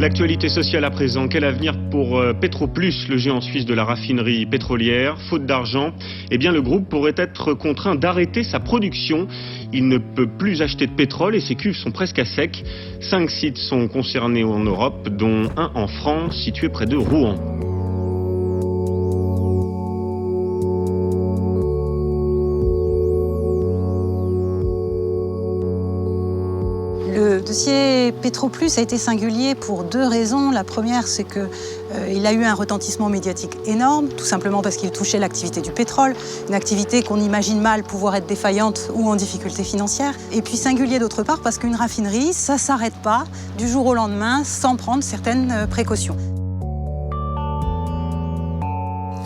L'actualité sociale à présent, quel avenir pour Petroplus, le géant suisse de la raffinerie pétrolière? Faute d'argent, eh bien le groupe pourrait être contraint d'arrêter sa production. Il ne peut plus acheter de pétrole et ses cuves sont presque à sec. 5 sites sont concernés en Europe, dont un en France, situé près de Rouen. Le dossier Petroplus a été singulier pour 2 raisons. La première, c'est qu'il a eu un retentissement médiatique énorme, tout simplement parce qu'il touchait l'activité du pétrole, une activité qu'on imagine mal pouvoir être défaillante ou en difficulté financière. Et puis singulier d'autre part, parce qu'une raffinerie, ça ne s'arrête pas du jour au lendemain sans prendre certaines précautions.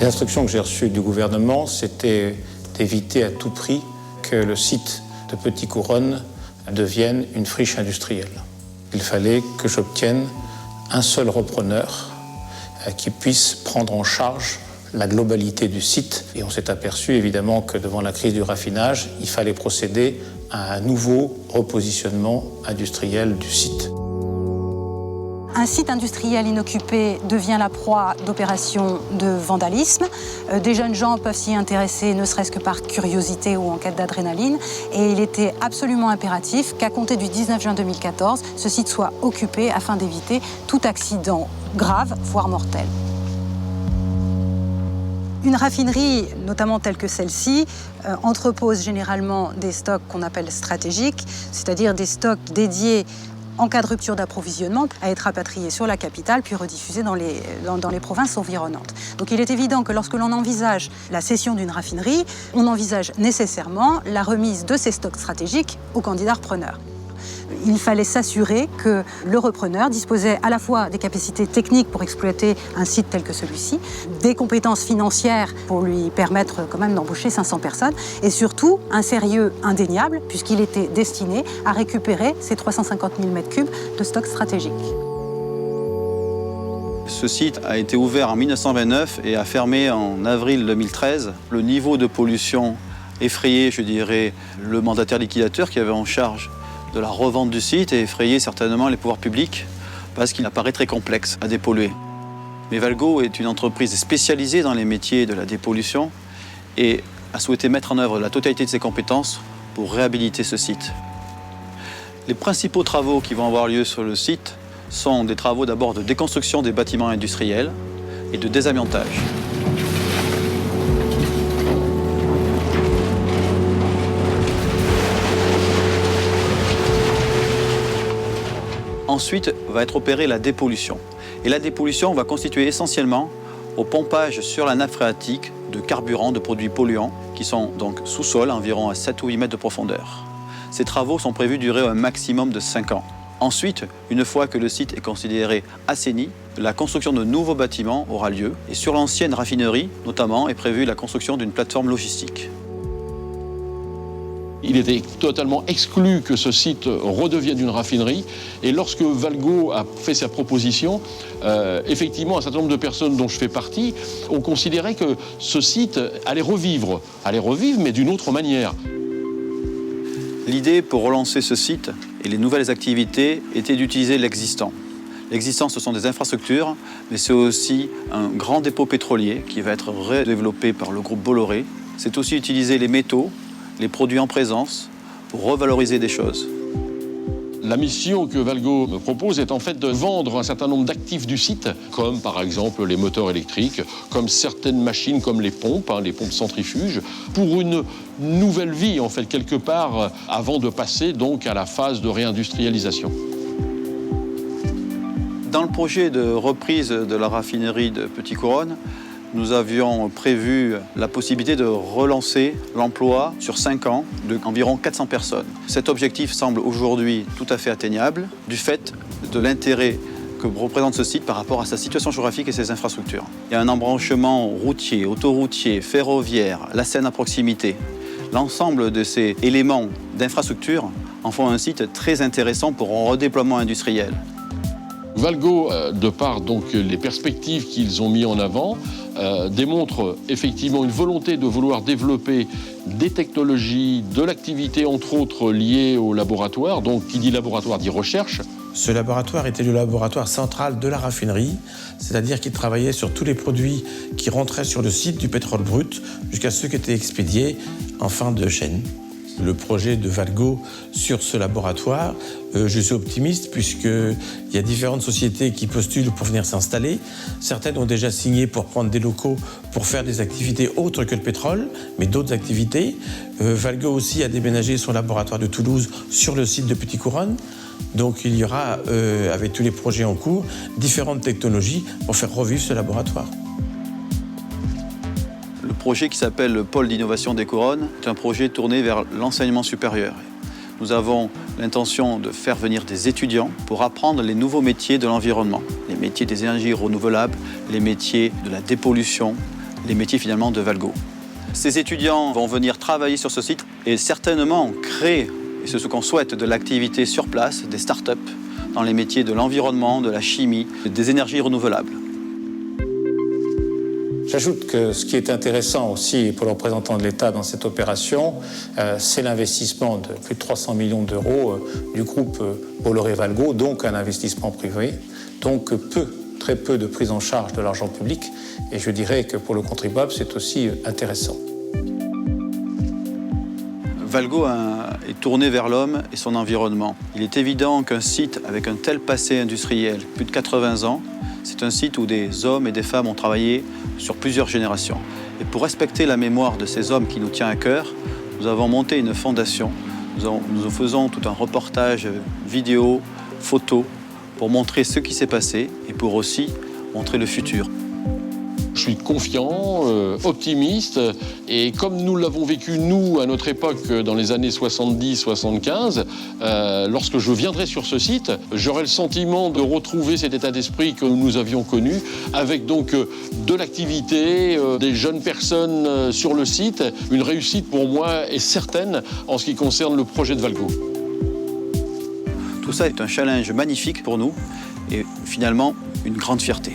L'instruction que j'ai reçue du gouvernement, c'était d'éviter à tout prix que le site de Petit-Couronne devienne une friche industrielle. Il fallait que j'obtienne un seul repreneur qui puisse prendre en charge la globalité du site. Et on s'est aperçu évidemment que devant la crise du raffinage, il fallait procéder à un nouveau repositionnement industriel du site. Un site industriel inoccupé devient la proie d'opérations de vandalisme. Des jeunes gens peuvent s'y intéresser, ne serait-ce que par curiosité ou en quête d'adrénaline. Et il était absolument impératif qu'à compter du 19 juin 2014, ce site soit occupé afin d'éviter tout accident grave, voire mortel. Une raffinerie, notamment telle que celle-ci, entrepose généralement des stocks qu'on appelle stratégiques, c'est-à-dire des stocks dédiés en cas de rupture d'approvisionnement, à être rapatriés sur la capitale puis rediffusés dans les provinces environnantes. Donc il est évident que lorsque l'on envisage la cession d'une raffinerie, on envisage nécessairement la remise de ces stocks stratégiques aux candidats repreneurs. Il fallait s'assurer que le repreneur disposait à la fois des capacités techniques pour exploiter un site tel que celui-ci, des compétences financières pour lui permettre quand même d'embaucher 500 personnes, et surtout un sérieux indéniable, puisqu'il était destiné à récupérer ces 350 000 m3 de stock stratégique. Ce site a été ouvert en 1929 et a fermé en avril 2013. Le niveau de pollution effrayait, je dirais, le mandataire liquidateur qui avait en charge de la revente du site et effrayer certainement les pouvoirs publics parce qu'il apparaît très complexe à dépolluer. Mais Valgo est une entreprise spécialisée dans les métiers de la dépollution et a souhaité mettre en œuvre la totalité de ses compétences pour réhabiliter ce site. Les principaux travaux qui vont avoir lieu sur le site sont des travaux d'abord de déconstruction des bâtiments industriels et de désamiantage. Ensuite va être opérée la dépollution. Et la dépollution va constituer essentiellement au pompage sur la nappe phréatique de carburants, de produits polluants, qui sont donc sous-sol, environ à 7 ou 8 mètres de profondeur. Ces travaux sont prévus durer un maximum de 5 ans. Ensuite, une fois que le site est considéré assaini, la construction de nouveaux bâtiments aura lieu. Et sur l'ancienne raffinerie, notamment, est prévue la construction d'une plateforme logistique. Il était totalement exclu que ce site redevienne une raffinerie. Et lorsque Valgo a fait sa proposition, effectivement, un certain nombre de personnes dont je fais partie ont considéré que ce site allait revivre, mais d'une autre manière. L'idée pour relancer ce site et les nouvelles activités était d'utiliser l'existant. L'existant, ce sont des infrastructures, mais c'est aussi un grand dépôt pétrolier qui va être redéveloppé par le groupe Bolloré. C'est aussi utiliser les métaux, les produits en présence, pour revaloriser des choses. La mission que Valgo me propose est en fait de vendre un certain nombre d'actifs du site, comme par exemple les moteurs électriques, comme certaines machines, comme les pompes centrifuges, pour une nouvelle vie, en fait, quelque part, avant de passer donc à la phase de réindustrialisation. Dans le projet de reprise de la raffinerie de Petit-Couronne, nous avions prévu la possibilité de relancer l'emploi sur 5 ans d'environ 400 personnes. Cet objectif semble aujourd'hui tout à fait atteignable du fait de l'intérêt que représente ce site par rapport à sa situation géographique et ses infrastructures. Il y a un embranchement routier, autoroutier, ferroviaire, la Seine à proximité. L'ensemble de ces éléments d'infrastructure en font un site très intéressant pour un redéploiement industriel. Valgo, de par donc les perspectives qu'ils ont mis en avant, démontre effectivement une volonté de vouloir développer des technologies, de l'activité entre autres liées au laboratoire. Donc qui dit laboratoire dit recherche. Ce laboratoire était le laboratoire central de la raffinerie, c'est-à-dire qu'il travaillait sur tous les produits qui rentraient sur le site du pétrole brut jusqu'à ceux qui étaient expédiés en fin de chaîne. Le projet de Valgo sur ce laboratoire, je suis optimiste puisqu'il y a différentes sociétés qui postulent pour venir s'installer. Certaines ont déjà signé pour prendre des locaux pour faire des activités autres que le pétrole, mais d'autres activités. Valgo aussi a déménagé son laboratoire de Toulouse sur le site de Petit-Couronne. Donc il y aura, avec tous les projets en cours, différentes technologies pour faire revivre ce laboratoire. Le projet qui s'appelle le pôle d'innovation des Couronnes est un projet tourné vers l'enseignement supérieur. Nous avons l'intention de faire venir des étudiants pour apprendre les nouveaux métiers de l'environnement, les métiers des énergies renouvelables, les métiers de la dépollution, les métiers finalement de Valgo. Ces étudiants vont venir travailler sur ce site et certainement créer, et c'est ce qu'on souhaite, de l'activité sur place, des start-up dans les métiers de l'environnement, de la chimie, des énergies renouvelables. J'ajoute que ce qui est intéressant aussi pour le représentant de l'État dans cette opération, c'est l'investissement de plus de 300 millions d'euros du groupe Bolloré-Valgo, donc un investissement privé, donc très peu de prise en charge de l'argent public. Et je dirais que pour le contribuable, c'est aussi intéressant. Valgo est tourné vers l'homme et son environnement. Il est évident qu'un site avec un tel passé industriel, plus de 80 ans, c'est un site où des hommes et des femmes ont travaillé sur plusieurs générations. Et pour respecter la mémoire de ces hommes qui nous tient à cœur, nous avons monté une fondation. Nous faisons tout un reportage vidéo, photo, pour montrer ce qui s'est passé et pour aussi montrer le futur. Je suis confiant, optimiste, et comme nous l'avons vécu, nous, à notre époque, dans les années 70-75, lorsque je viendrai sur ce site, j'aurai le sentiment de retrouver cet état d'esprit que nous avions connu, avec donc de l'activité, des jeunes personnes sur le site. Une réussite pour moi est certaine en ce qui concerne le projet de Valgo. Tout ça est un challenge magnifique pour nous et finalement une grande fierté.